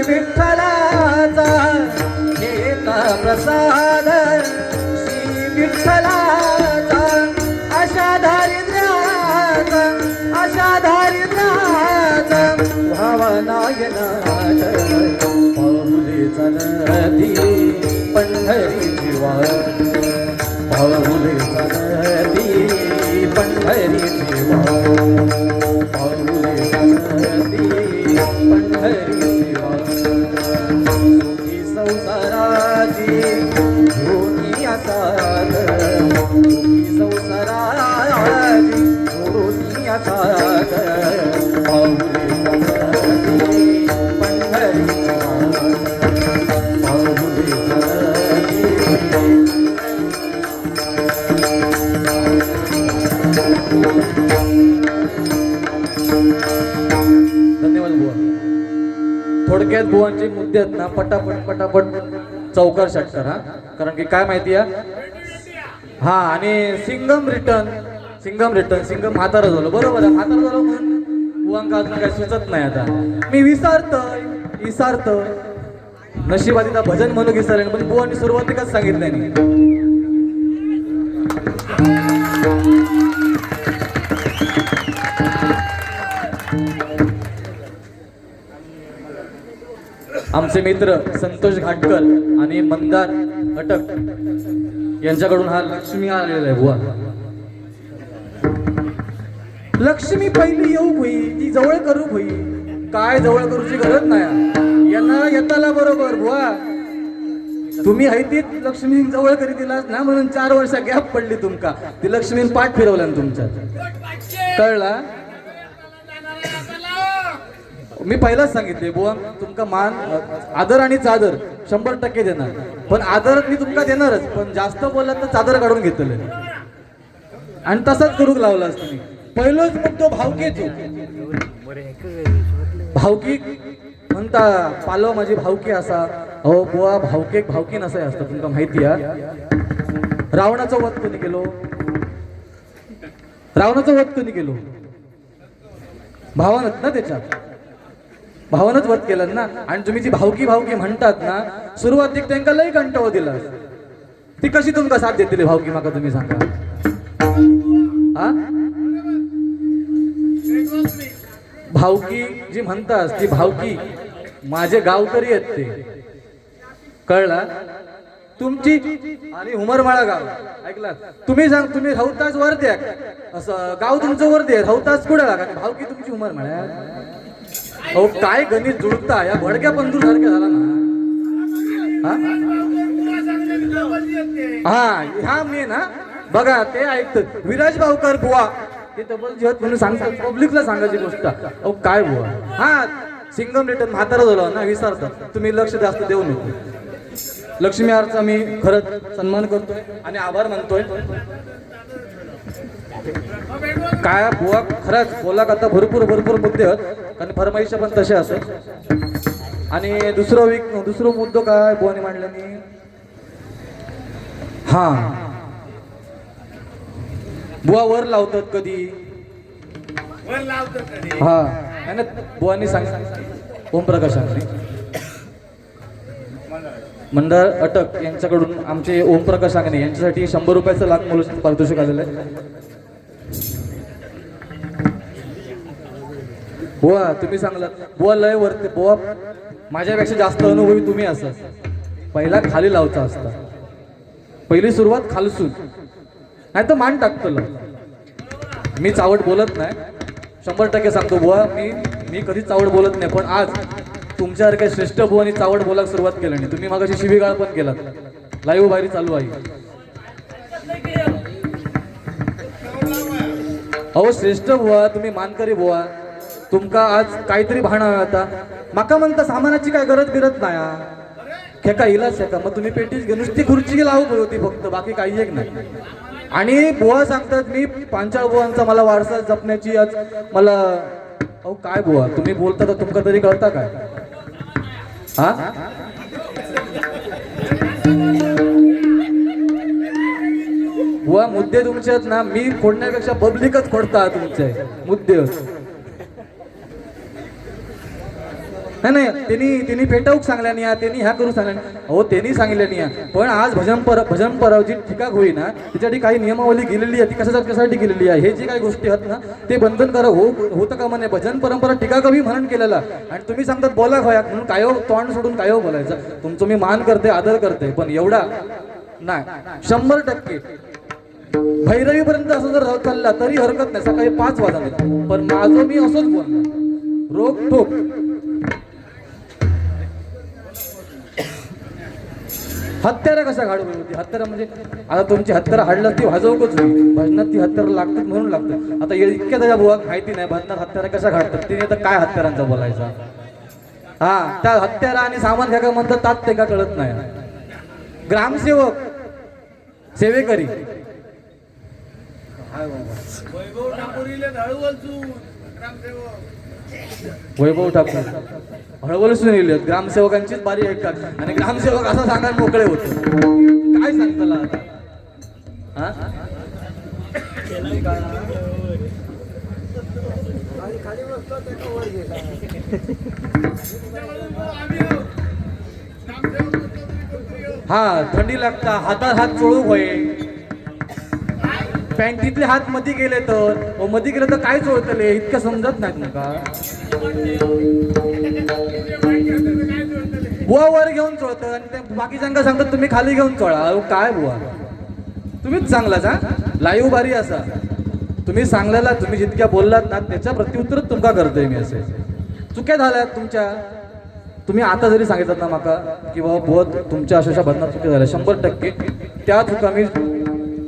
विठ्ठलाचा घेता प्रसाद श्री विठ्ठलाचा अशा दारिद्र्याचा भावनायनाथ पाहुले चलती पंढरीची वाट पाहुले चलती पंढरीची वाट पाहुले चलती पंढरीची वाट सुखी संसाराची धोनी असाल सुखी संसाराची धोनी असाल पाहुले चलती पंढरीची वाट पाहुले चलती धन्यवाद बुवा. थोडक्यात बुवांचे मुद्दे आहेत ना पटापट चौकार षटकार. हा कारण की काय माहिती आहे हा आणि सिंगम रिटर्न सिंगम म्हातारा झालो बरोबर आहे. म्हातारा झालो म्हणून बुवांका अजून काय सुचत नाही. आता मी विसारतोय नशिबातीचा भजन म्हणू विसरले पण बुवांनी सुरुवातीलाच सांगितलं नाही. आमचे मित्र संतोष घाटकर आणि मंदार अटक यांच्याकडून हा लक्ष्मी आलेला आहे बुवा. लक्ष्मी पहिली येऊ होई ती जवळ करू होई काय जवळ करूची गरज नाही. यांना येताला बरोबर बुवा तुम्ही हैतीत लक्ष्मी जवळ करी दिलास ना म्हणून 4 वर्ष गॅप पडली तुमका. ती लक्ष्मीन पाठ फिरवला तुमच्या कळला. मी पहिलाच सांगितले बुवा तुमका मान आदर आणि चादर 100% देणार पण आदर मी तुमका देणारच पण जास्त बोललात तर चादर काढून घेतले आणि तसाच करूक लावलास तुम्ही. पहिलोच मुद्दो भावकीचो भावकी म्हणता पालो माझी भावकी असा. हो बुवा भावकी नसाय असतं तुमका माहिती आहे. रावणाचा वध कोणी केलो भावानच ना त्याच्यात भावानच वध केलं ना. आणि तुम्ही जी भावकी म्हणतात ना सुरुवातीक त्यांना लई कंटाळो दिला. ती कशी तुमका साथ देतली भावकी माका तुम्ही सांगा. हा भावकी जी म्हणतात ती भावकी माझे गावकरी आहेत ते कळला. तुमची आणि उमरमाळा गाव ऐकला तुम्ही तुम्ही हौताच वर द्या असं गाव तुमचं वर दे हौताच कुठे लागा भावकी तुमची उमरमाळा. अहो काय गणित जुळता या भडक्या बंधू सारखे झाला ना. हा मी ना बघा ते ऐकत विराज भावकर बुवा ते डबल जेवत म्हणून सांगतात पब्लिकला सांगायची गोष्ट. अहो काय बुवा हा सिंगम रिटर्न म्हातारा झालो ना विसरतात तुम्ही लक्ष जास्त देऊ नको. लक्ष्मी आरचा मी खरंच सन्मान करतोय आणि आभार मानतोय. काय बुवा खरंच बोला आता भरपूर मुद्दे आहेत आणि फरमाईशा पण तसे असत. आणि दुसरं मुद्दो काय बुवाने मांडलं मी हा बुवा वर लावतात कधी हा ना बुवानी सांग ओमप्रकाशांनी मंडळ अटक यांच्याकडून आमचे ओमप्रकाश आंगणे यांच्यासाठी 100 रुपयाचं लाख मोलाचं पारितोषिक आलेलं आहे. बुवा तुम्ही सांगलात बुवा लय वरते बुवा माझ्यापेक्षा जास्त अनुभवी तुम्ही असा. पहिला खाली लावचा असता पहिली सुरुवात खालसून नाही तर मान टाकतो. मी चावट बोलत नाही 100% सांगतो बुवा मी कधीच चावट बोलत नाही पण आज तुमच्यासारख्या श्रेष्ठ बुवानी चावट बोलायला सुरुवात केली नाही. तुम्ही मागाशी शिवीगाळ पण केलात. लाईव्ह बाहेर चालू आहे. अहो श्रेष्ठ बुवा तुम्ही मानकरी बुवा तुमका आज काहीतरी भाणा आता माका म्हणता सामानाची काय गरज नाही खेका इलाच आहे का मग तुम्ही पेटीच घे नुसती खुर्ची लावू होती फक्त बाकी काही एक नाही. आणि बुवा सांगतात मी पांचाळ बुवांचा मला वारसा जपण्याची आज मला. अहो काय बुवा तुम्ही बोलता तर तुमका तरी कळता काय. हा बुवा मुद्दे तुमचे आहेत ना मी खोडण्यापेक्षा पब्लिकच खोडता तुमचे मुद्दे. नाही त्यांनी पेटवूक सांगल्या नाही, त्यांनी ह्या करू सांगल्या नाही. अहो त्यांनी सांगितलं नाही, पण आज भजन परब जी ठिकाण होईना त्याच्यासाठी काही नियमावली गेलेली आहे. ती कशासाठी गेलेली आहे, हे जे काही गोष्टी आहेत ना ते बंधनकारक होतं का म्हणे. भजन परंपरा टीका कवी म्हणून केलेला आणि तुम्ही सांगतात बोला खया म्हणून काय तोंड सोडून काय बोलायचं. तुमचं मी मान करते, आदर करते, पण एवढा नाही. 100% भैरवीपर्यंत असं जर चालला तरी हरकत नाही, सकाळी 5 वाजता. पण माझं मी असंच बोलणार, रोक ठोक. हत्यारा कशा घाडू होती. हत्यारा म्हणजे आता तुमची हत्यारा हाडलं ती वाजवकच होईल. भजनात ती हत्यारा लागतात म्हणून लागतात. आता इतक्या त्याच्या बुवा माहिती नाही भजनात हत्यारा कशा घालतात. तिने तर काय हत्यारांचा बोलायचा. हा त्या हत्यारा आणि सामान घ्या का म्हणतात तात ते का कळत नाही. ग्रामसेवक सेवेकरी वैभव ठाकूर हळवल सुनील ग्रामसेवकांचीच बारी ऐकतात आणि ग्रामसेवक असं सांगायला मोकळे होते. काय सांगताला आता. हा थंडी लागता, हातात हात चोळू होय. पॅन्टीतले हात मध्ये गेले तर मध्ये गेले तर काय चोळतले इतकं समजत नाही नका. बुवा वर घेऊन चोळत आणि बाकीच्यांना सांगतात तुम्ही खाली घेऊन चोळा. काय बुवा तुम्हीच सांगलाच. हा लाईव्ह बारी असा तुम्ही सांगलेला, तुम्ही जितक्या बोललात ना त्याच्या प्रत्युत्तरच तुमका करतोय मी. असे चुक्या झाल्यात तुमच्या. तुम्ही आता जरी सांगितलं ना माका की बाबा बुवा तुमच्या अशा भजनात चुक्या झाल्या, 100% त्या चुका मी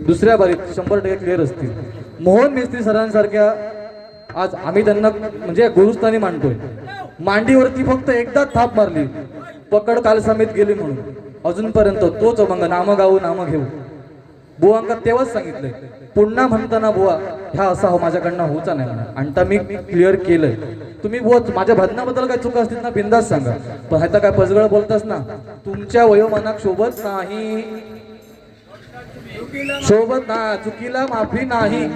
दुसऱ्या बारीत 100% क्लिअर असतील. मोहन मेस्त्री सरांसारख्या आज आम्ही त्यांना म्हणजे गुरुस्थानी मांडतोय. मांडीवरती फक्त एकदा थाप मारली, पकड काल समेत गेली म्हणून अजूनपर्यंत तोच अभंग नाम गाऊ नाम घेऊ. बुवांका तेव्हाच सांगितलंय, पुन्हा म्हणताना बुवा ह्या असा हो माझ्याकडनं होचा नाही म्हणा. आणि मी क्लिअर केलंय. तुम्ही बुवा माझ्या भजनाबद्दल काय चुका असतील ना बिंदास सांगा, पण ह्याचा काय पजगळ बोलतास ना तुमच्या वयोमानाक शोभत नाही. शोभत ना चुकीला माफी नाही.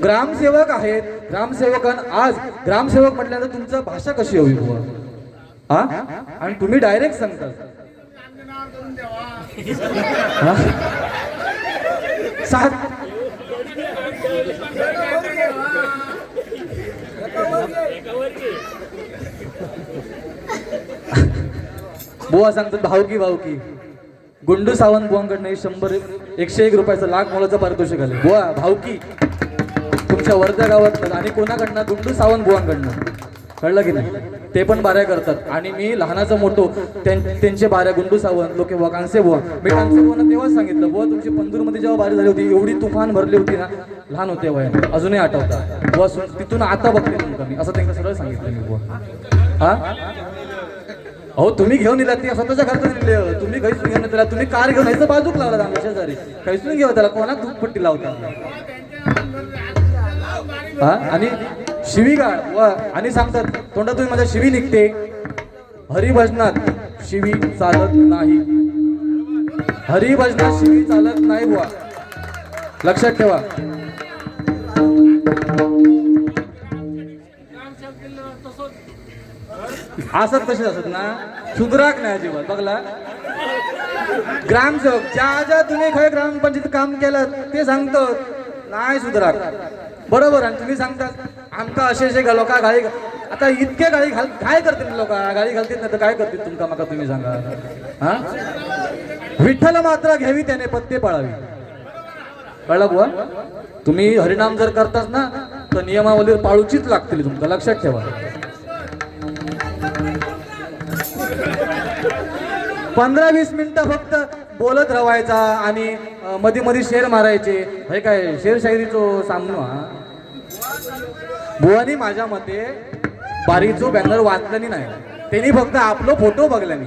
ग्रामसेवक आहेत, आज ग्रामसेवक म्हटल्यानंतर तुमचं भाषा कशी हवी बुवा. हा आणि तुम्ही डायरेक्ट सांगता बुवा सांगतात भावकी गुंडू सावंत बुवांकडनं 101 रुपयाचं लाख मोलाचं पारितोषिक आले. बुवा भावकी तुमच्या वर्धा गावात आणि कोणाकडनं गुंडू सावंत बुवांकडनं. कळलं की नाही. ते पण बाऱ्या करतात आणि मी लहानाचा मोठो त्यांचे बाऱ्या गुंडू सावंत लोक बुवा कांसे बुवा. मी कांसे बुवांना तेव्हाच सांगितलं बुवा तुमची पंधूरमध्ये जेव्हा बारी झाली होती एवढी तुफान भरली होती ना, लहान होते वय अजूनही आठवतात बुवा. तिथून आता बघते तुमका मी असं त्यांना सरळ सांगितलं मी बुवा. हा अहो तुम्ही घेऊन दिला ते स्वतःच्या घरात दिले, तुम्ही घरीच घेऊन त्याला, तुम्ही कार घेऊन यायचं बाजूक लावला आमच्या शेजारी कैसून घेऊ त्याला, कोणा धूपपट्टी लावता. हा आणि शिवीगाळ व आणि सांगतात तोंडातून माझ्या शिवी निघते. हरिभजनात शिवी चालत नाही, हरिभजनात शिवी चालत नाही बुवा, लक्षात ठेवा. असत तसेच असत ना, सुधराक नाही अजिबात. बघला ग्रामसेवक ज्या तुम्ही खरं ग्रामपंचायत काम केलं ते सांगतो नाही सुधराक बरोबर. आणि तुम्ही सांगतात आमका असे लोक गाळी, आता इतके गाळी काय करतील लोक, गाळी घालतील नाही तर काय करतील तुमका माका तुम्ही सांगा. हा विठ्ठल मात्रा घ्यावी त्याने पत्ते पाळावी. कळलं बुवा. तुम्ही हरिनाम जर करताच ना तर नियमावली पाळूचीच लागतील तुमका, लक्षात ठेवा. 15-20 मिनिटं फक्त बोलत राहायचा आणि मध्ये मध्ये शेर मारायचे. हे काय शेरशायरीचो सामना. बुवानी माझ्या मते बारीचो बॅनर वाचल्यानी नाही, त्यांनी फक्त आपलं फोटो बघल्यानी.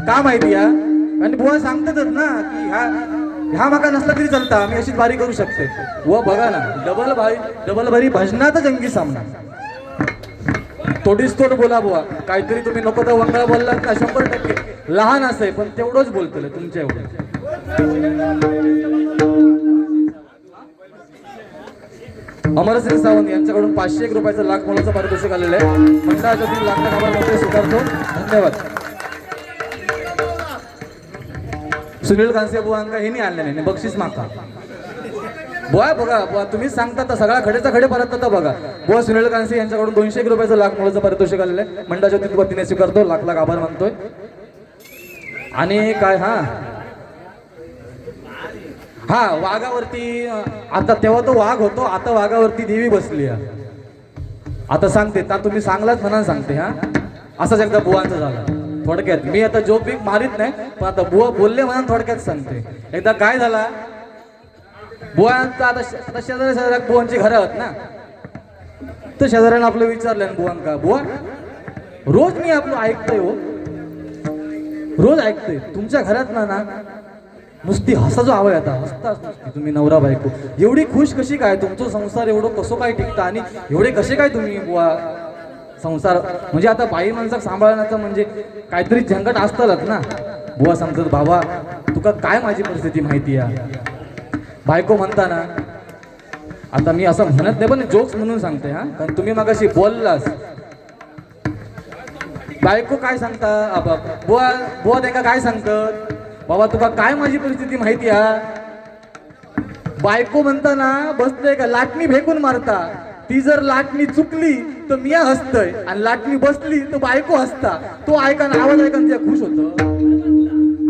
का माहिती या आणि बुवा सांगतातच ना की ह्या माका नसला तरी चालता, आम्ही अशीच बारी करू शकते. बुवा बघा ना डबल बारी भजनाचा जंगी सामना. तोडीस तोड बोला बुवा. काहीतरी तुम्ही नको तर वंगळा बोललात ना 100% लहान असे पण तेवढंच बोलतले तुमच्या एवढं. अमरसिंग सावंत यांच्याकडून 501 रुपयाचं लाख मोलाचं पारितोषिक आलेलं आहे. मंडळाच्या 3 लाख आभार स्वीकारतो. धन्यवाद. सुनील कांसे बुवांका हे नाही आणले नाही बक्षीस माका बुवा बघा बुवा तुम्हीच सांगता तर सगळा खडेचा खडे परत आता बघा. बुवा सुनील कांसे यांच्याकडून 201 रुपयाचं लाख मोलाचं पारितोषिक आलेलं आहे. मंडळाच्या वतीने स्वीकारतो. लाख लाख आभार मानतोय. आणि काय हा वाघावरती आता तेव्हा तो वाघ होतो, आता वाघावरती देवी बसली आहे. आता सांगते ता तुम्ही सांगलाच म्हणा सांगते. हा असाच एकदा बुवांचं झालं थोडक्यात. मी आता जो पीक मारित नाही पण आता बुवा बोलले म्हणून थोडक्यात सांगते. एकदा काय झाला बुवांचा आता शेजारी बुवांची घरं आहेत ना, तर शेजाऱ्यानं आपलं विचारलं बुवांका बुवा रोज मी आपलं ऐकतोय हो, रोज ऐकतोय तुमच्या घरात ना नुसती हसा जो आवाज आता हसताच नुसती तुम्ही नवरा बायको एवढी खुश कशी काय, तुमचं संसार एवढं कसं काय टिकतं आणि एवढे कसे काय तुम्ही बुवा संसार म्हणजे आता बाई माणसाक सांभाळण्याचं म्हणजे काहीतरी झंकट असतातच ना. बुवा सांगतात बाबा तुका काय माझी परिस्थिती माहिती आहे. बायको म्हणताना आता मी असं म्हणत नाही पण जोक्स म्हणून सांगते हा, कारण तुम्ही मगाशी बोललास. बायको काय सांगता बुवा बुवा त्यांना काय सांगतात बाबा तुका काय माझी परिस्थिती माहिती आहे. बायको म्हणताना बसतोय का लाटणी फेकून मारता. ती जर लाटणी चुकली तर मिया हसतय आणि लाटणी बसली तर बायको हसता. तो ऐकाना आवाज ऐकान खुश होत.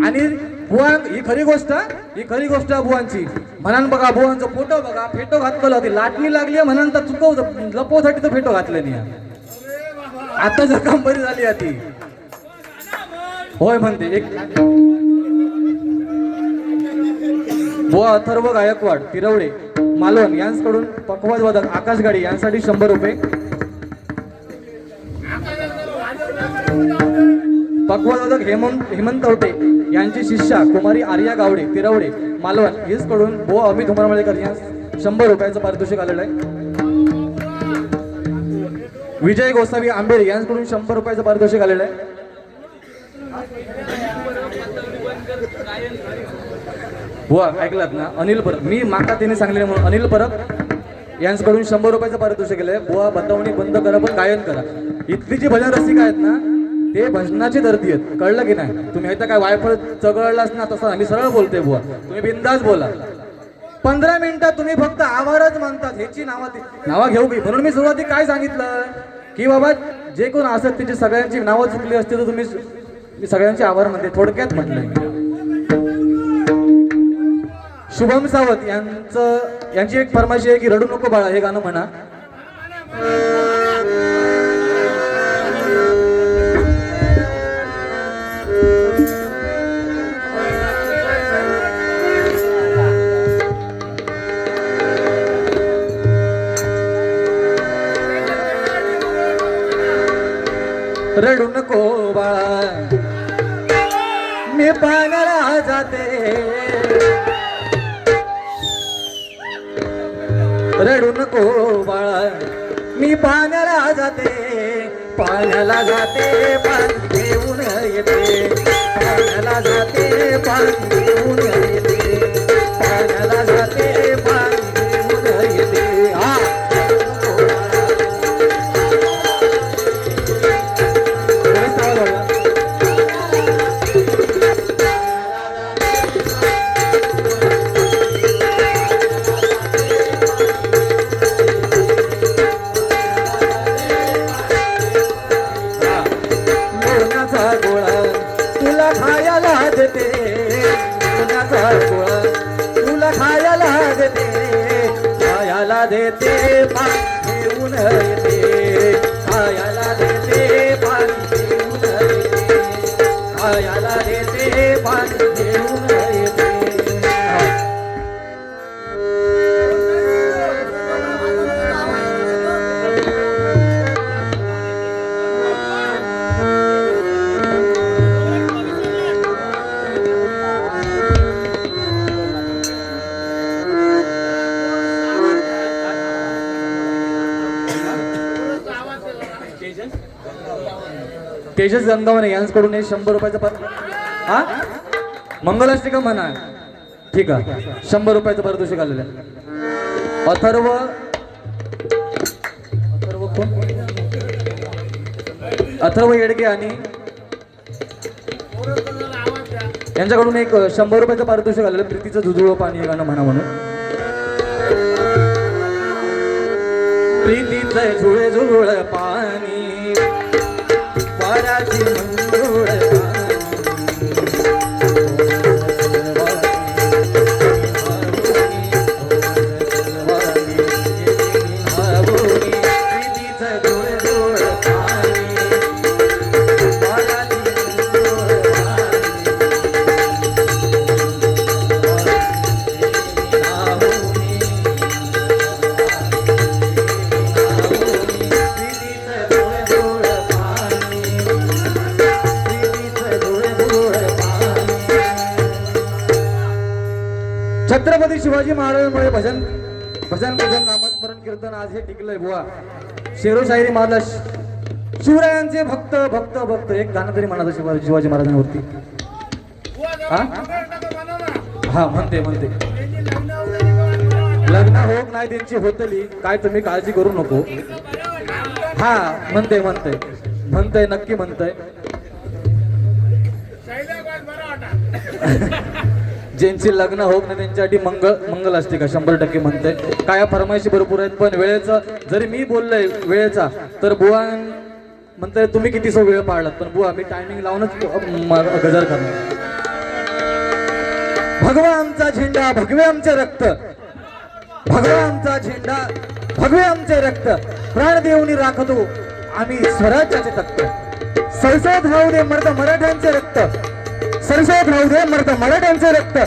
आणि बुवा ही खरी गोष्ट आहे बुवांची. म्हणान बघा बुवांचा फोटो बघा फेटो घातलेला होती लाटणी लागली म्हणान तर चुकव लपवसाठी तो फेटो घातले नाही. आता जखम बरी झाली ती होय म्हणते. एक बुवा अथर्व गायकवाड तिरवडे मालवण यांच्याकडून पकवाज वादक आकाश गाडी यांसाठी 100 रुपये. पकवाज वादक हेमंत तवटे यांची शिष्या कुमारी आर्या गावडे तिरवडे मालवण यांच्याकडून बुवा अमित उमरमळेकर यांस 100 रुपयाचं पारितोषिक आलेलं आहे. विजय गोसावी आंबेरी यांच्याकडून 100 रुपयाचं पारितोषिक आलेलं आहे. बुवा ऐकलात ना अनिल परब मी माका त्याने सांगले म्हणून अनिल परब यांच्याकडून 100 रुपयाचं पारितोषिक केलंय. बुवा बतावणी बंद करा पण गायन करा. इथली जी भजन रसिका आहेत ना ते भजनाची दर्दी आहेत कळलं की नाही. तुम्ही आता काय वायफळ चगळलाच ना तसं आम्ही सरळ बोलतोय. बुवा तुम्ही बिंदास बोला. 15 मिनिटात तुम्ही फक्त आभारच मानतात ह्याची नावं घेऊ की. म्हणून मी सुरुवाती काय सांगितलं की बाबा जे कोण असत त्याची सगळ्यांची नावं चुकली असते तर तुम्ही सगळ्यांचे आभार मानते. थोडक्यात म्हटलंय. शुभम सावंत यांची एक फरमाईश आहे की रडू नको बाळा हे गाणं म्हणा. रडू नको बाळा मी पाण्याला जाते. रडू नको बाळा मी पाण्याला जाते. पाण्याला जाते पाणी घेऊन येते. पाण्याला जाते पाणी घेऊन येते. पाण्याला जाते पाणी घेऊन येते. हा देते पाणी घेऊन येते. खायला देते पाणी घेऊन येते. खायला देते पाणी घेऊन येते. तेजस गंगावणे यांच्याकडून 100 रुपयाचं हा मंगलाष्टिका म्हणा. ठीक आहे 100 रुपयाचं पारितोषिक आलेलं आहे. अथर्व कोण? अथर्व येडगे आणि यांच्याकडून एक 100 रुपयाचं पारितोषिक आलेलं प्रीतीचं जुजुळ पाणी हे गाणं म्हणा म्हणून. प्रीतीचं झुळ झुळ पाणी वाऱ्याची मंजुळ छत्रपती शिवाजी महाराजांमुळे भजन भजन भजन नामस्मरण कीर्तन आज हे टिकलंय बुवा. शेरो शायरी मारला शिवरायांचे भक्त भक्त भक्त. एक गाणं तरी म्हणायचं शिवाजी महाराजांवरती. हा म्हणते म्हणते लग्न होत नाही त्यांची होतली काय तुम्ही काळजी करू नको. हा म्हणते म्हणते म्हणते नक्की म्हणतंय. ज्यांची लग्न होत नाही त्यांच्यासाठी मंगल असते का 100% म्हणते. काय फरमाईशी भरपूर आहेत पण वेळेचं जरी मी बोललोय वेळेचा तर बुवा म्हणते तुम्ही किती वेळ पाळलात पण बुवा मी टायमिंग लावूनच गजर करणार. भगवा आमचा झेंडा भगवे आमचे रक्त भगवा आमचा झेंडा भगवे आमचे रक्त प्राण देऊनी राखतो आम्ही स्वराज्याचे तख्त. सरसत राहू दे मर्द मराठ्यांचे रक्त सरसत राहू दे मर्द मराठ्यांचे रक्त.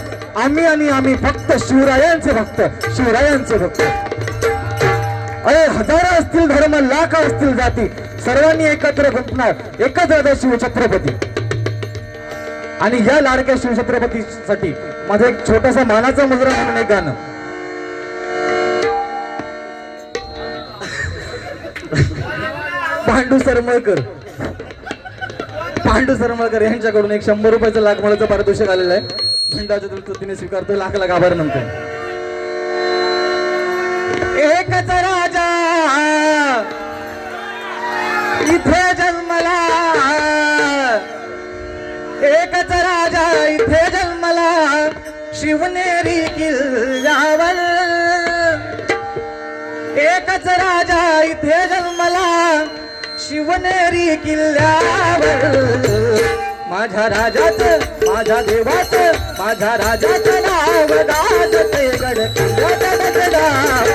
आम्ही आणि आम्ही फक्त शिवरायांचे भक्त शिवरायांचे भक्त. अरे हजारो असतील धर्म लाख असतील जाती सर्वांनी एकत्र गुंतणार एकच राजा शिवछत्रपती. आणि या लाडक्या शिवछत्रपतीसाठी माझं एक छोटासा मानाचा मुजरा म्हणून एक गाणं. पांडू सरमळकर यांच्याकडून एक 100 रुपयाचं लाखमाळाचं पारितोषिक आलेलं आहे. झेंडाच्या वतीने स्वीकारतो. लाख लाख आभार म्हणतो. एकच राजा इथे जन्मला एकच राजा इथे जन्मला शिवनेरी किल्ल्यावर. एकच राजा इथे जन्मला शिवनेरी किल्ल्यावर. माझ्या राजाचं माझ्या देवाचं माझ्या राजाचं नाव गाजते गड किल्ल्याच्या दगडावर.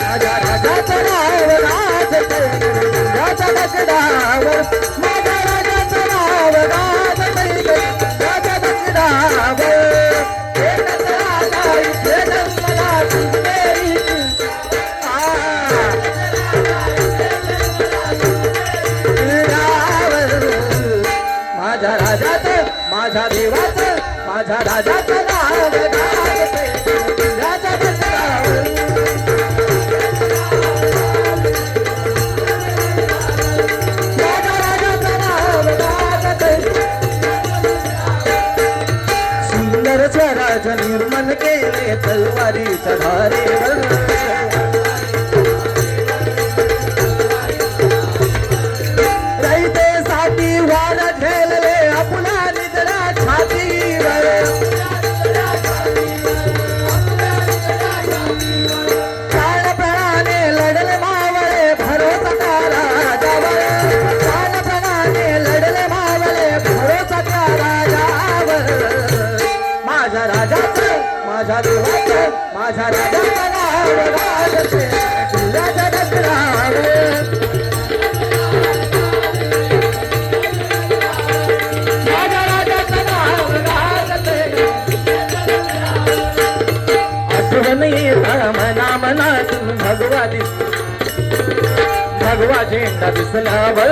माझ्या राजाचं नाव गाजते गड किल्ल्याच्या दगडावर. माझ्या राजाचं नाव गाजते गड किल्ल्याच्या दगडावर. एकच राजा इथे जन्मला शिवनेरी माझ्या राजाचं माझ्या देवाचं माझ्या राजाचं नाव गाजते किल्ल्याच्या दगडावर. माझ्या राजाचं नाव गाजते. सुंदर स्वराज निर्माण केले तलवारीच्या धारेवर. रयतेसाठी वार झेलले आपला निधडा छातीवर. प्राणपणाने लढले मावळे भरोसा राजावर. प्राणपणाने लढले मावळे भरोसा राजावर. माझ्या राजाचं माझ्या देवाचं माझ्या राजाचं नाव गाजते किल्ल्याच्या दगडावर. मना मनातून भगवा भगवा झेंडा दिसल्यावर.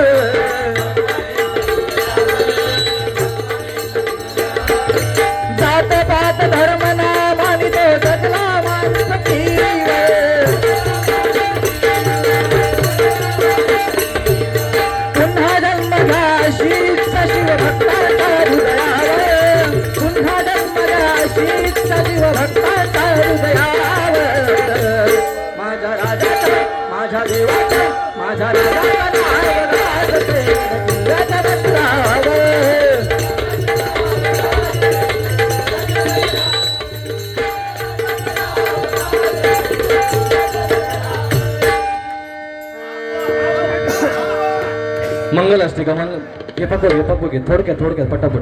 जात पात धर्म ना मानितो सगळा माणूस पुन्हा जन्म घाशीच शिवभक्ताच्या हृदयावर. पुन्हा जन्म घाशीच शिवभक्ताच्या हृदयावर. माझ्या राजाचं माझ्या देवाचं माझ्या मंगल असते का मंगल हे पकड घे थोडक्यात पटापट.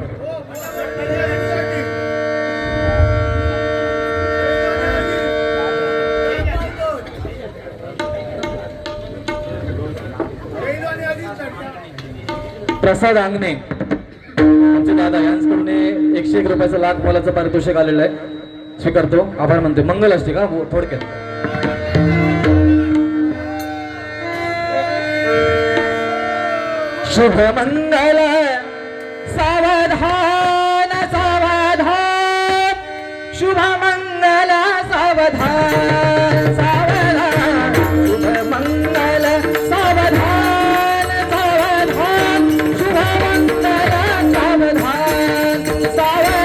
प्रसाद अंगणे आमचे दादा यांच्याकडून 101 रुपयाचं लाख मोलाचं पारितोषिक आलेलं आहे, स्वीकारतो, आभार म्हणते. मंगल असते का थोडक्यात. शुभ मंगल सावधान सावधान, शुभ मंगल सावधान सावधान, शुभ मंगल सावधान सावधान, शुभ मंगल सावधान सावधान.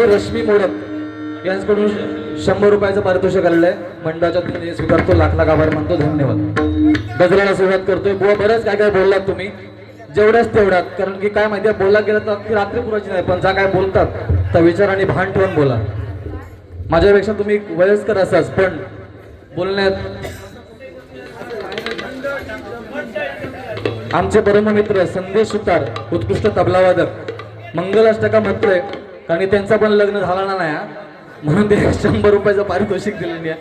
रश्मी मोडक यांच्याकडून 100 रुपयाचं पारितोषिक आलेलं आहे, मंडळाच्या वतीने स्वीकारतो, लाख लाख आभार मानतो, धन्यवाद. गजराला सुरुवात करतोय. बुवा बरंच काय बोललात तुम्ही, जेवढ्याच तेवढ्यात, कारण की काय माहिती बोलला गेलं तर अख्खी रात्री पुराची नाही, पण जा काय बोलतात त्या विचार आणि भान ठेवून बोला. माझ्यापेक्षा तुम्ही वयस्कर असाच, पण बोलण्यात आमचे परममित्र संदेश सुतार, उत्कृष्ट तबलावादक, मंगलाष्टका म्हणतोय, कारण की त्यांचा पण लग्न झाला नाही म्हणून ते 100 रुपयाचं पारितोषिक दिलेलं आहे.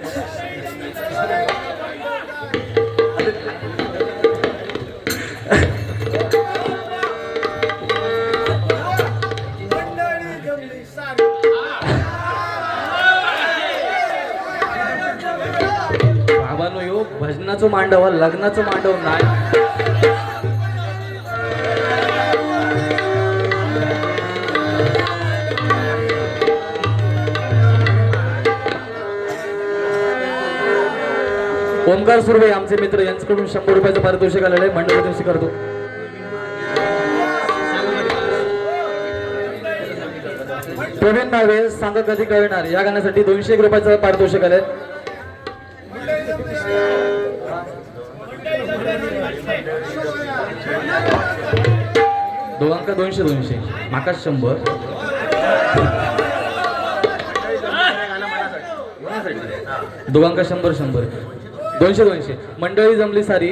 बाबांनो यो भजनाचं मांडव, लग्नाचं मांडव नाही. ओमकार सुर्वे आमचे मित्र यांच्याकडून 100 रुपयाचं पारितोषिक आलेलं आहे, मंडळातून स्वीकारतो. प्रवीण नावे सांग कधी कळणार या गाण्यासाठी 201 रुपयाचं पारितोषिक आलंय. दोघांका 200 माका 100. दोघांका 100 200. मंडळी जमली सारी.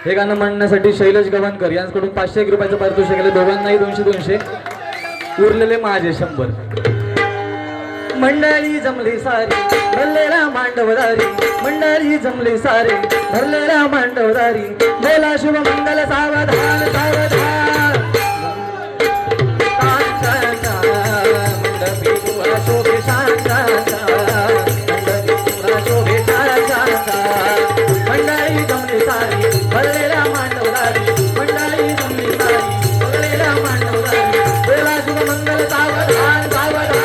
हे गाणं म्हणण्यासाठी शैलेश गव्हाणकर यांच्याकडून 501 रुपयाचं पारितोषिक आले. दोघांनाही 200. उरलेले माझे 100. मंडळी जमली सारी भरलेला मांडवदारी. मंडळी जमली सारी भरलेला मांडवदारी. बोला शुभ मंगल सावधान सावधान. मंडपी तुला शोभे शांता. मंडपी तुला शोभे शांता. मंडळी जमली सारी भरलेला मांडवदारी. मंडळी जमली सारी भरलेला मांडवदारी. बोला शुभ मंगल सावधान सावधान.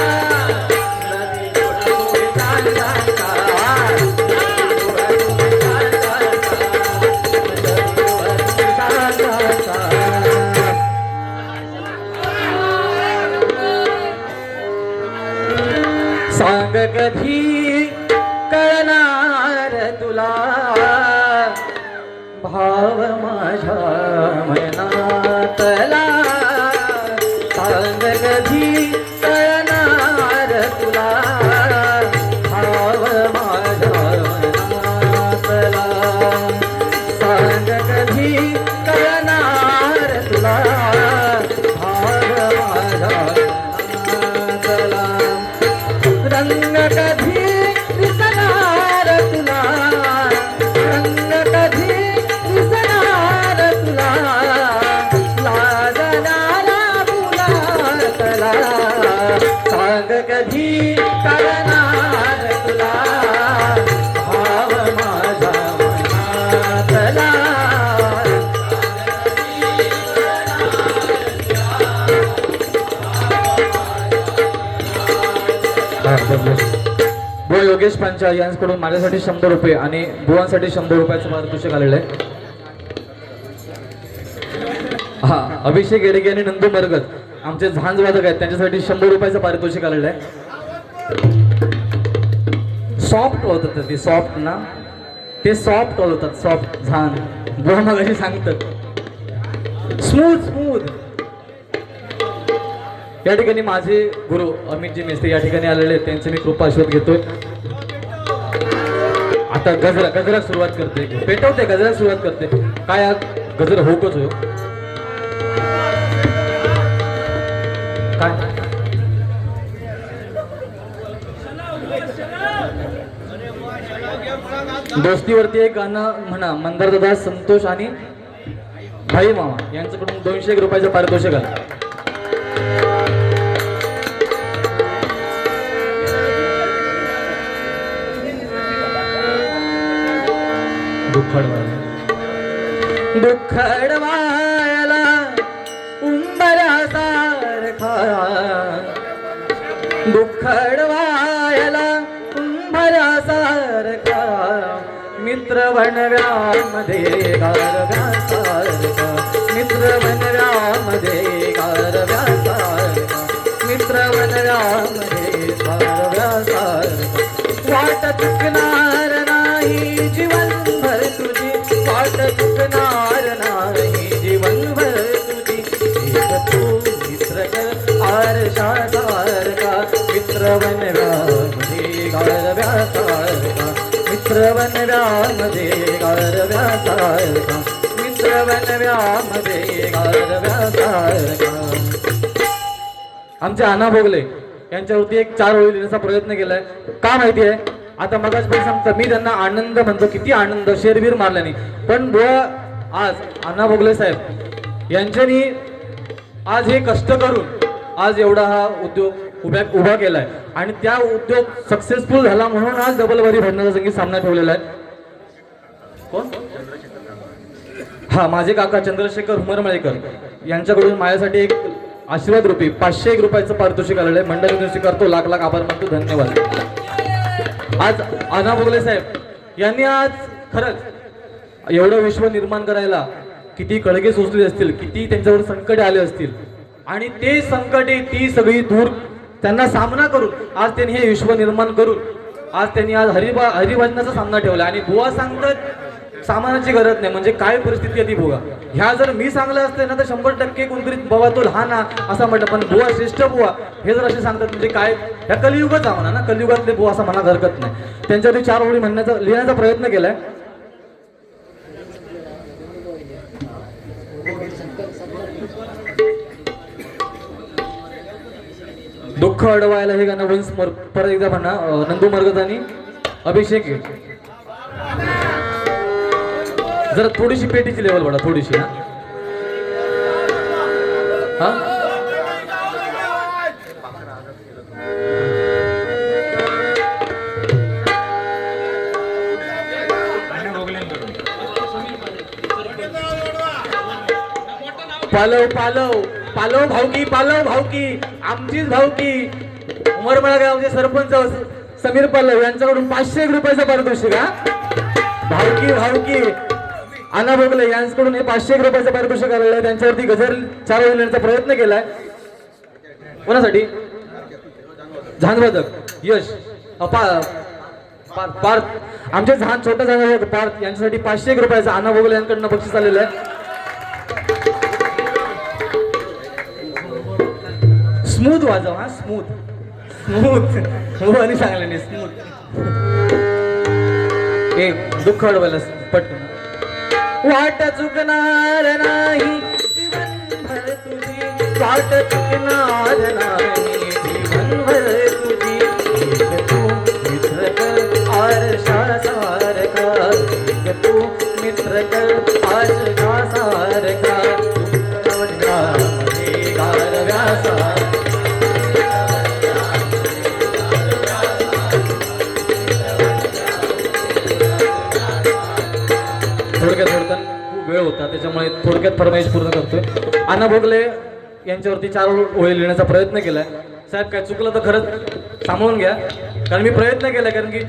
सांग कधी कळणार तुला भाव माझ्या मनातला. सांग कधी कळणार तुला भाव माझ्या मनातला. सांग कधी कळणार तुला भाव माझ्या मनातला. रंग कधी दिसणार तुला. रंग कधी दिसणार तुला. लाजणारा फुलातला. सांग कधी करणार तुला भाव माझ्या मनातला. बुवा योगेश पांचाळ यांच्याकडून माझ्यासाठी 100 रुपये आणि बुवांसाठी 100 रुपयाचं पारितोषिक आलेलं आहे. हा अभिषेक येडगे आणि नंदू मरगत आमचे झांज वादक आहेत, त्यांच्यासाठी 100 रुपयाचं पारितोषिक आलेलं आहे. सॉफ्ट होतात ते सॉफ्ट ना, ते सॉफ्ट होतात सॉफ्ट झांज. बुवा मगाशी सांगतात स्मूथ स्मूथ. या ठिकाणी माझे गुरु अमितजी मेस्त्री या ठिकाणी आलेले आहेत, त्यांचे मी कृपा आशीर्वाद घेतोय. आता गजरा सुरुवात करते, पेटवते गजरा सुरुवात करते. काय गजर होकच हो काय. दोस्तीवरती एक गाणं म्हणा. मंदारदादा, संतोष आणि भाई मामा यांच्याकडून 201 रुपयाचं पारितोषिक आलं. दुखडवायला उंबऱ्यासारखा. दुखडवायला उंबऱ्यासारखा. मित्र बनव्यामध्ये गारव्यासारखा. मित्र बनव्यामध्ये गारव्यासारखा. मित्र बनव्यामध्ये गारव्यासारखा. वाट चुकणार नाही जीवनभर तुझी. वाट चुकणार नाही जीवनभर तुझी. एक तू मित्र कर आरशासारखा. मित्र बनव्यामध्ये गारव्यासारखा. मित्र बनव्यामध्ये गारव्यासारखा. मित्र बनव्यामध्ये गारव्यासारखा. आमचे आना भोगले यांच्यावरती एक 4 ओळी लिहिण्याचा प्रयत्न केलाय. का माहिती आहे, आता मगाच पण सांगतो मी त्यांना आनंद म्हणतो, किती आनंद शेरवीर मारल्याने. पण बुवा आज अण्णा भोगले साहेब यांच्यानी आज हे कष्ट करून आज एवढा हा उद्योग उभा केलाय आणि त्या उद्योग सक्सेसफुल झाला म्हणून आज डबल वरी भरण्याचा संगीत सामना ठेवलेला आहे. कोण? हा माझे काका चंद्रशेखर हुमरमळेकर यांच्याकडून माझ्यासाठी एक आशीर्वाद रुपये 501 रुपयाचं पारितोषिक आलेलं आहे. मंडळी स्वीकारतो, लाख लाख आभार मानतो, धन्यवाद. आज अण्णा भोगले साहेब यांनी आज खरंच एवढं विश्व निर्माण करायला किती कळगे सोसले असतील, किती त्यांच्यावर संकट आले असतील आणि ते संकटे ती सगळी दूर त्यांना सामना करून आज त्यांनी हे विश्व निर्माण करून आज त्यांनी आज हरिभजनाचा सामना ठेवला. आणि बुवा सांगतात सामानाची गरज नाही. म्हणजे काय परिस्थिती आहे ती बघा. ह्या जर मी सांगलं असते ना तर 100% कोणतरी बाबा तो लहान असं म्हटलं, पण बुवा श्रेष्ठ बुवा हे जर असे सांगतात म्हणजे काय, ह्या कलियुगच म्हणा ना, कलियुगातले बुवा असं म्हणा हरकत नाही. त्यांच्यावरती 4 ओळी म्हणण्याचा लिहिण्याचा प्रयत्न केलाय. दुःख अडवायला हे गाणं वन्स मोर परत एकदा म्हणा. नंदू मरगत आणि अभिषेक. जरा थोडीशी पेटीची लेवल वाढा, थोडीशी. हा पालव पालव पालव भावकी, पालव भावकी, आमचीच भावकी. उमरमळा गावचे सरपंच समीर पालव यांच्याकडून 500 रुपयाचा पारितोषिक. भावकी भावकी आना भोगले यांच्याकडून हे 500 रुपयाचं पारितोषिक आलेलं आहे. त्यांच्यावरती गझल 4 ओळी लिहिण्याचा प्रयत्न केलाय. कोणासाठी? झांजवादक यश पार्थ, आमचे छोटा झांजवादक पार्थ यांच्यासाठी 500 रुपयाचा आना भोगले यांकडनं बक्षीस आलेलं आहे. स्मूथ वाजव. हा स्मूथ स्मूथ हो आणि चांगलं नाही स्मूथ. एक दुःख अडवायला पटकन. वाट चुकणार नाही जीवनभर तुझी, वाट चुकणार नाही जीवनभर तुझी. तू मित्र कर आरशा सारखा, तू मित्र कर आरशा सारखा. खूप वेळ होता त्याच्यामुळे थोडक्यात फरमाईश पूर्ण करतोय. आना भोगले यांच्यावरती 4 ओळी लिहिण्याचा प्रयत्न केलाय. साहेब काय चुकलं तर खरंच सांभाळून घ्या, कारण मी प्रयत्न केलाय, कारण की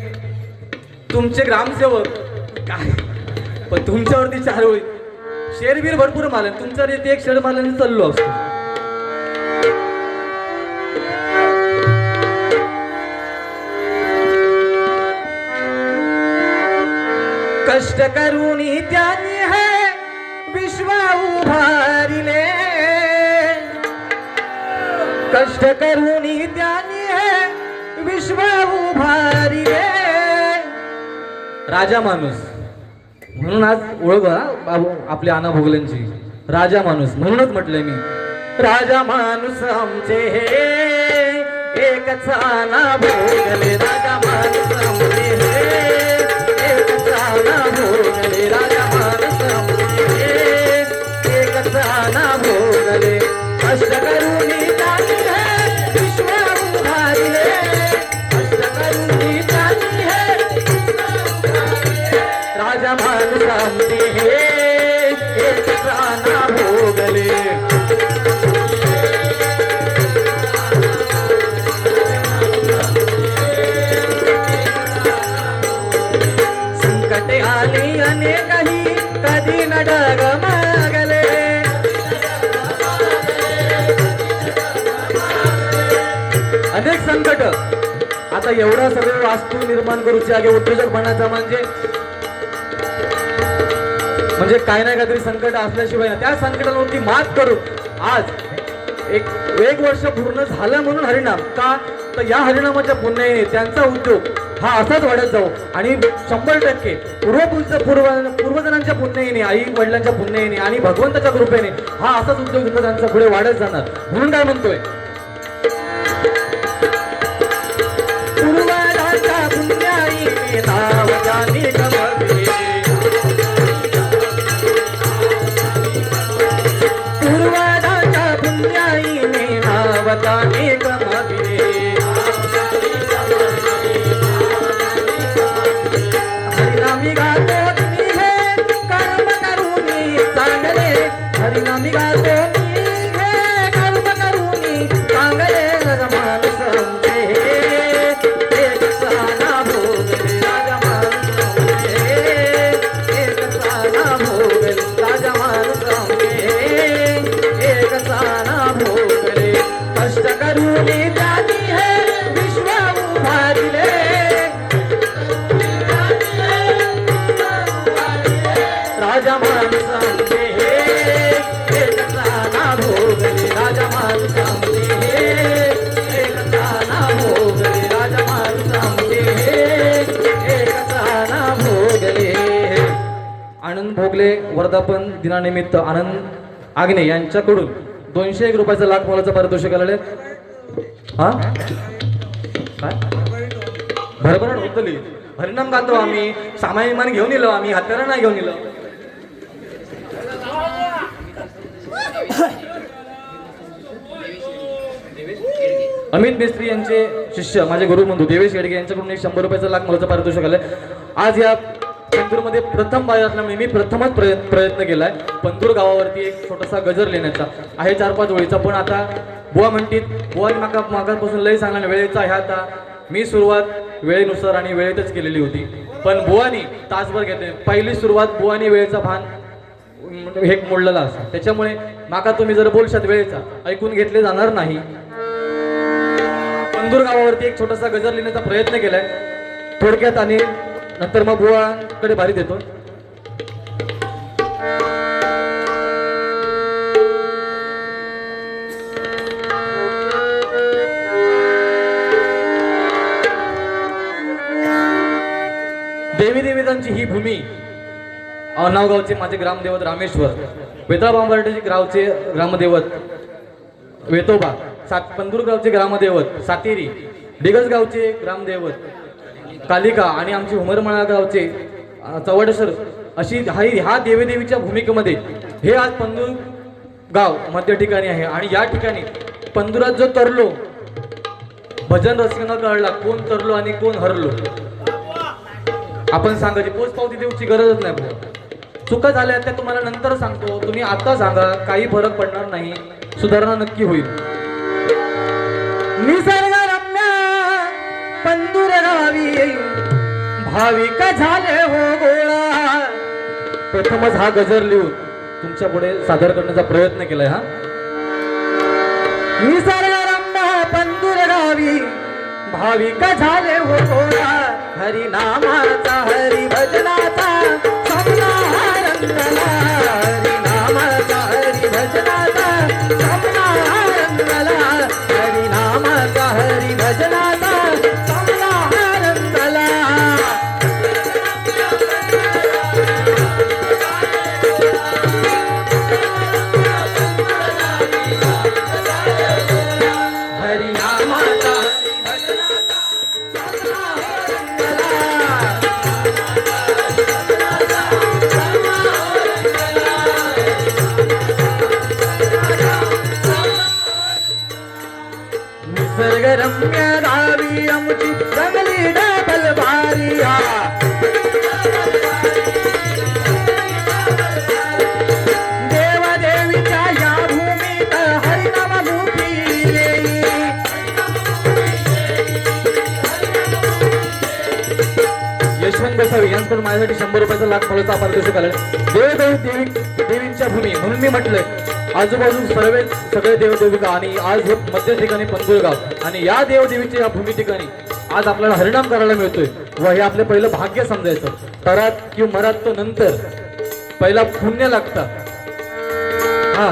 तुमचे ग्रामसेवक काय, पण तुमच्यावरती 4 ओळी. शेरबीर भरपूर मारले, तुमच्या रीती एक शेर मारल्याने चाललो असतो. कष्ट करून त्यांनी है विश्व उभारिले, कष्ट करून त्यांनी है विश्व उभारिले. राजा माणूस म्हणून आज ओळख आपली आना भोगलेंची. राजा माणूस म्हणूनच म्हटलंय मी. राजा माणूस आमचे हे एकच आना भोगले, राजा माणूस आमचे हे एकच आना भोगले, राजा माणूस आमचे हे एकच आना भोगले. कष्ट करून त्यांनी हे विश्व उभारिले, कष्ट करून त्यांनी हे राजा माणूस आमचे हे एकच आना भोगले. संकटे आली अनेकही कधी न डगमगले, अनेक संकट. आता एवढा सगळं वास्तू निर्माण करूची आगे उद्योजक बनायचा म्हणजे काय नाही काहीतरी संकट असल्याशिवाय ना, त्या संकटावरती मात करून आज एक वर्ष पूर्ण झालं म्हणून हरिनाम का, तर या हरिनामाच्या पुण्याने त्यांचा उद्योग हा असाच वाढत जाऊ आणि 100% पूर्वजनांच्या पुण्याने, आई वडिलांच्या पुण्याने आणि भगवंताच्या कृपेने हा असाच उद्योग सुद्धा त्यांचा पुढे वाढत जाणार. म्हणून काय म्हणतोय, पूर्वजांच्या पुण्याईने नाव जाणे गमविले, पूर्वजांच्या पुण्याईने नाव जाणे गमविले. हरिनामी गातो तुम्ही हे कर्म करूनी चांगले, हरिनामी गातो तुम्ही हे कर्म करूनी वर्धापन दिनानिमित्त आनंद आग्ने यांच्याकडून 201 रुपयाचं लाख मोलाचं पारितोषिक आलेलं आहे. हा काय भरभराट होतली हरिनाम गातो आम्ही, सामायिमान घेऊन येलो आम्ही, हत्यारा नाही घेऊन येलो. अमित मिस्त्री यांचे शिष्य माझे गुरुबंधू देवेश येडगे यांच्याकडून 100 रुपयाचं लाख मोलाचं पारितोषिक आलंय. आज या पंतूरमध्ये प्रथम बाई असल्यामुळे मी प्रथमच प्रयत्न केलाय पंतूर गावावरती एक छोटासा गजर लिहिण्याचा आहे 4-5 ओळीचा. पण आता बुवा म्हणतील बुवानी मागापासून लय सांगणार वेळेचा ह्या आता मी सुरुवात वेळेनुसार आणि वेळेतच केलेली होती, पण बुवानी तासभर घेतले. पहिली सुरुवात बुवानी वेळेचा भान हे मोडलेला असतो, त्याच्यामुळे माका तुम्ही जर बोलशात वेळेचा ऐकून घेतले जाणार नाही. पंतूर गावावरती एक छोटासा गजर लिहिण्याचा प्रयत्न केलाय थोडक्यात आणि नंतर मग बुवांकडे भारी देतो. देवी देवतांची ही भूमी नावगावचे माझे ग्रामदेवत रामेश्वर, वेताळबांबर्डेचे गावचे ग्रामदेवत वेतोबा, पंतूर गावचे ग्रामदेवत सातेरी, डिगस गावचे ग्रामदेवत कालिका आणि आमचे उमरमळा गावचे चवडेश्वर अशी ह्या देवीदेवीच्या भूमिकेमध्ये हे आज पंतूर गाव मध्य ठिकाणी आहे. आणि या ठिकाणी पंतुरात जो तरलो भजन रसिकांना कळला कोण तरलो आणि कोण हरलो. आपण सांगायची पोचपावती देऊची गरजच नाही. चुका झाल्या त्या तुम्हाला नंतर सांगतो, तुम्ही आता सांगा, काही फरक पडणार नाही, सुधारणा नक्की होईल. निसर्गरम्य पंतूर गावी भाविक झाले हो गोळा. प्रथमच हा गजर लिहून तुमच्या पुढे सादर करण्याचा प्रयत्न केलाय. हा निसर्गरम्य पंतूर गावी भाविक झाले हो गोळा. हरी नामाचा हरी भजनाचा सपना रंगला. हरी नामाचा हरी भजनाचा सपना रंगला. हरी नामाचा हरी भजनाचा सपना रंगला. हरी नामाचा निसर्गरम्य गावी आमची रंगली डबल भारिया. देवादेवीच्या या भूमीत हरिनाम भूमी येई. यशवंत गोसावी यांच्याकडून माझ्यासाठी 100 रुपयाचा लाख मोलाचा पारितोषिक आलं. देवींच्या भूमी म्हणून मी म्हटलंय आजूबाजू सगळे देवदेविका आणि आज हे मध्य ठिकाणी पंतूर गाव आणि या देवदेवीच्या या भूमी ठिकाणी आज आपल्याला हरिनाम करायला मिळतोय व हे आपले पहिलं भाग्य समजायचं. तरात किंवा मरात तो नंतर पहिला पुण्य लागतं. हा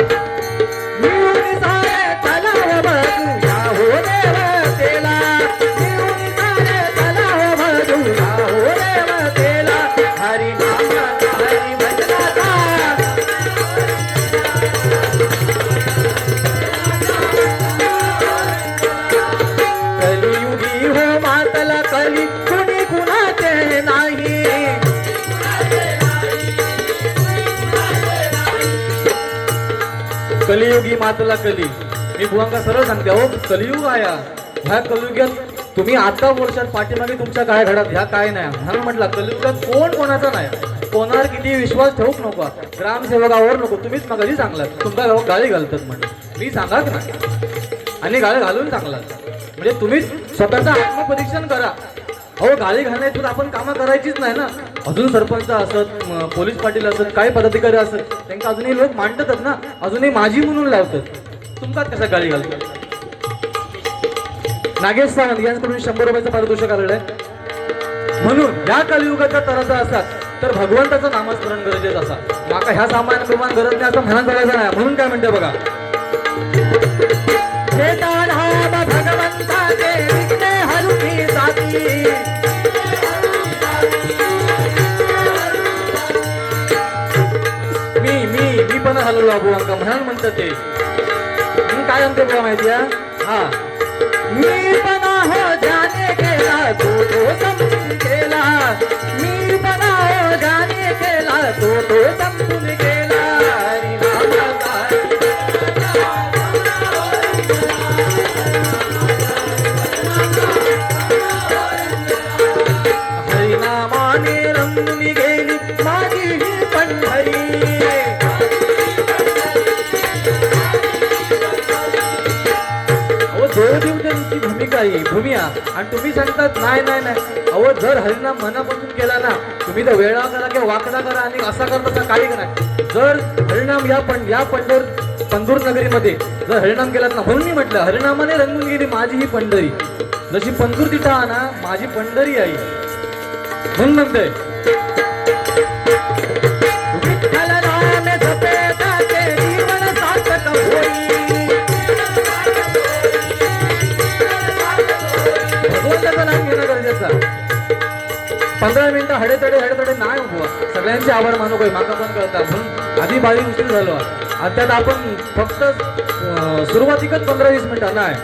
कलियुगी मातला कली. मी बुवांका सरळ सांगते हो कलियुग आहे. ह्या कलियुगात तुम्ही आता बोलशात पाठीमागे तुमच्या काय घडात ह्या काय नाही. म्हणून म्हटलं कलियुगात कोण कोणाचा नाही, कोणावर किती विश्वास ठेवूक नको, ग्रामसेवकावर नको. तुम्हीच मगाशी सांगलात तुमच्या गावात गाळी घालतात म्हणजे मी सांगाच नाही आणि गाळी घालून सांगलात म्हणजे तुम्ही स्वतःचं आत्मपरीक्षण करा. अहो गाळी घालण्यात आपण कामं करायचीच नाही ना. अजून सरपंच असत, पोलीस पाटील असत, काही पदाधिकारी असत, त्यांना अजूनही लोक मांडतात ना, अजूनही माझी म्हणून लावतात. तुमकाच कशा गाळी घालतात. नागेश सावंत यांच्याकडून 100 रुपयाचं पारितोषिक आलेलं आहे. म्हणून या कलियुगाचा तराचा असा तर भगवंताचं नामस्मरण गरजेचं असा. माका ह्या सामान्य प्रमाण गरज नाही असं म्हणायला चालायचं नाही. म्हणून काय म्हणते बघा, भगवंताचे विघ्ने हरुनी जाती. देवा बुवांका म्हणून म्हणतात ते. मी काय म्हणते बुवा माहिती आहे? हा, मी बना हो जाने केला तो समजून गेला, मी बना हो जाने केला तो समजून गेला. हरिनामाने रंगून गेली माझी ही पंढरी. देवदेवतांची भूमिका आहे, भूमिया. आणि तुम्ही सांगतात नाही नाही नाही. अहो जर हरिनाम मनापासून केला ना, तुम्ही तर वेळा करा किंवा वाकडा करा आणि असा करता काही नाही. जर हरिनाम या पंढूर नगरीमध्ये जर हरिनाम केलात ना, म्हणून मी म्हटलं हरिनामाने रंगून गेली माझी ही पंढरी. जशी पंढूर तिथं ना माझी पंढरी आई म्हणून म्हणते. विठ्ठल नाम जपे त्याचे जीवन सार्थक होई. भगवंताचं नाम घेणं गरजेचं. 15 मिनिटं हडेतडे नाही बुवा. सगळ्यांचे आभार मानू काही माका पण कळतात म्हणून आधी बारी उशीर झालो. आणि त्यात आपण फक्त सुरुवातीकच 15-20 मिनिटं नाही.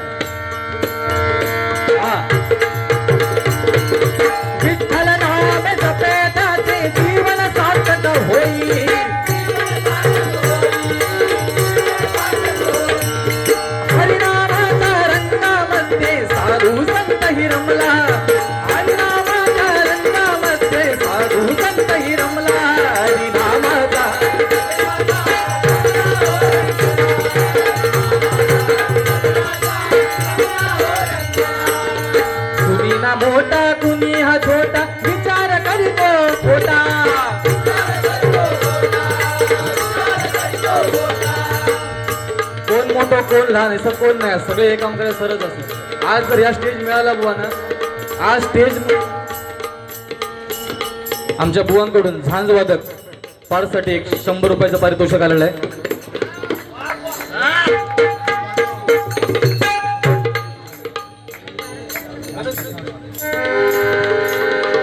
विठ्ठल नाम जपे त्याचे जीवन सार्थक होई. हरिनामाच्या रंगामध्ये साधू संत हि रमला. हरिनामाच्या रंगामध्ये साधू संत हि रमला. हरिनामाचा कुणी ना मोठा कुणी हा छोटा विचार करतो खोटा. कोण मोठं कोण लहान असं कोण नाही, सगळे एकामेकाला सरच असत. आज जर या स्टेज मिळाला बुवा ना, आज स्टेज आमच्या बुवांकडून झांज वादक पारसाठी 100 रुपयाचं पारितोषिक आलेलं आहे.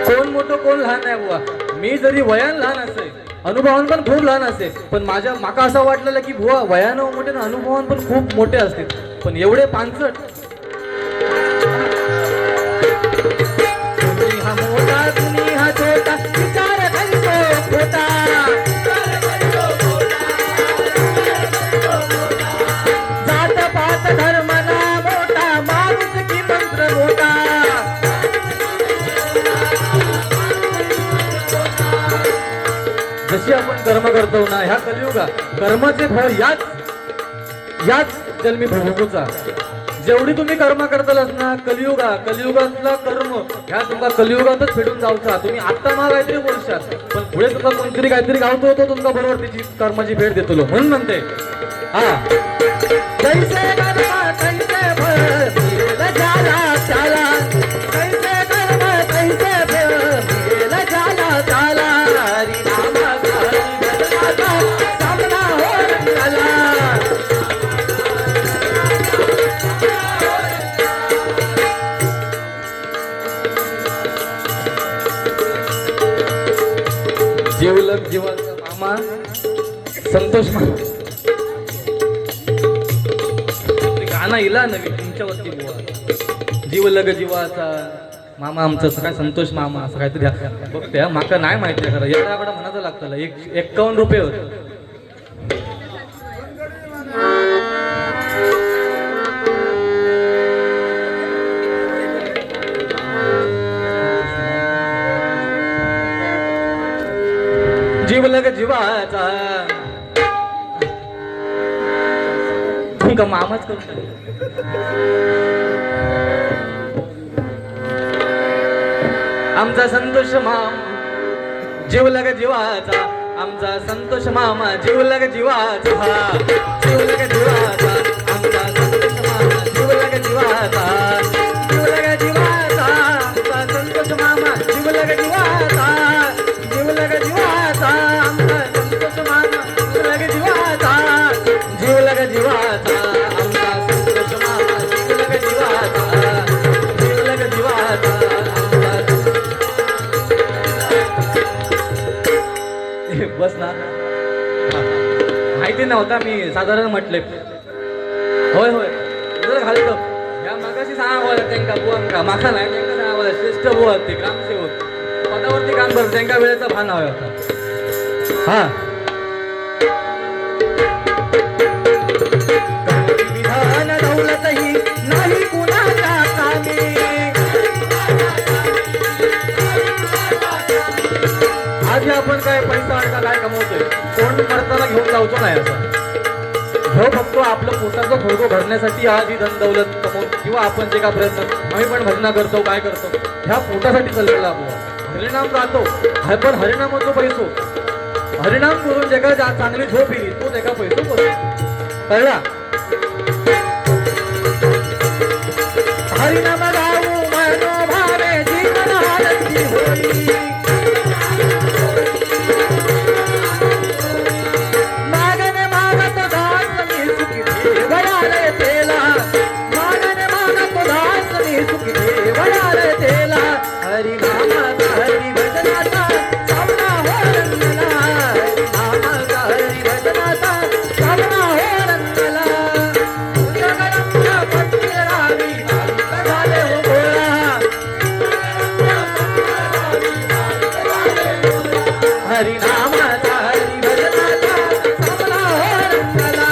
कोण मोठं कोण लहान नाही बुवा. मी जरी वयान लहान असेल, अनुभवान पण खूप लहान असेल, पण माका असं वाटलेलं की बुवा वयानं मोठे ना अनुभवान पण खूप मोठे असतील, पण एवढे पानसट. तुम्ही हा मोठा तुम्ही हा छोटा विचार करतो खोटा. जात पात धर्म ना मोठा माणूस की मंत्र मोठा. जशी आपण कर्म करतो ना ह्या कलियुगा कर्माचे फळ याच जन्मी भोगूचा. जेवढी तुम्ही कर्म करतालच ना कलियुगातला कर्म ह्या तुमका कलियुगातच फेडून जाऊचा. तुम्ही आत्ता मला काहीतरी बोलशात, पण पुढे तुमका कोणतरी काहीतरी गावतो होतो तुमका बरोबर त्याची कर्माची भेट देतो म्हणून म्हणते. हा, कैसे कर्म कैसे फळ मिळेल ज्याला त्याला. कैसे कर्म कैसे फळ मिळेल ज्याला त्याला. सामना होईल त्याला. जीवलग जीवाचा मामा संतोष मामा गाणं इला नवीन तुमच्यावरती बुवा. जीवलग जीवाचा मामा आमचं असं काय संतोष मामा असं काहीतरी बघते. माका नाही माहिती आहे खरं. एवढ्याकडे म्हणायचं लागतं. 51 रुपये होत. जीवलग जीवाचा तुमका मामाच करतो. आमचा संतोष मामा जीवलग जीवाचा. आमचा संतोष मामा जीवलग जीवाचा. जीवलग जीवाचा आमचा संतोष मामा जीवलग जीवाचा. जीवलग जीवाचा आमचा संतोष मामा जीवलग जीवाचा. जीवलग जीवाचा आमचा संतोष मामा जीवलग जीवाचा. जीवलग जीवाचा आमचा संतोष मामा जीवलग जीवाचा. जीवलग जीवाचा बस ना. माहिती ना नव्हता मी साधारण म्हटले होय होय जर घालतो या मागाशी सांगा त्यांना बुवा माका नाही त्यांना सांगा श्रेष्ठ बुवा ते ग्रामसेवक पदावरती काम करतो त्यांना वेळेचा भान हवा होता हा विधान दौलतही नाही कुणाच्या कामी आज आपण काय पैसा अडका काय कमवतोय कोण करताना घेऊन लावतो नाही असं हो फक्त आपलं पोटाचं थोडं भरण्यासाठी आज ही धन दौलत कमवतो किंवा आपण जे काय प्रयत्न आम्ही पण भजना करतो काय करतो ह्या पोटासाठी चाललेला बुवा हरिनाम गातो पण हरिनामाचो पैसो हरिनाम करून जे काय चांगली झोप येईल तो त्याचा पैसो करू कळला हरिनाम गाऊ मनोभावे जीवन आनंदी होई मागणे मागत दास मी सुखी देवयाले तेला मागणे मागत दास मी सुखी देवयाले तेला हरिनामाचा हरी भजनाचा सामना हो रंगला हरिनामाचा हरी भजनाचा सामना हो रंगला जगदंबा पत्नी रावी झाले हो भोळा हरिनामाचा हरी भजनाचा सामना हो रंगला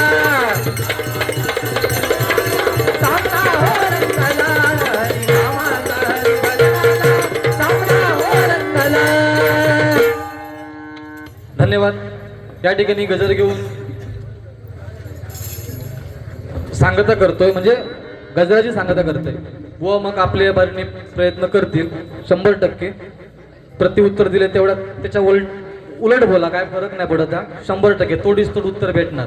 सामना हो रंगला हरिनामाचा हरी भजनाचा सामना हो रंगला धन्यवाद या ठिकाणी गजर घेऊन सांगता करतोय म्हणजे गजराची सांगता करतोय व मग आपले बारीने प्रयत्न करतील 100% प्रतिउत्तर दिले तेवढा त्याच्या उलट बोला काय फरक नाही पडत 100% तोडीस तोड उत्तर भेटणार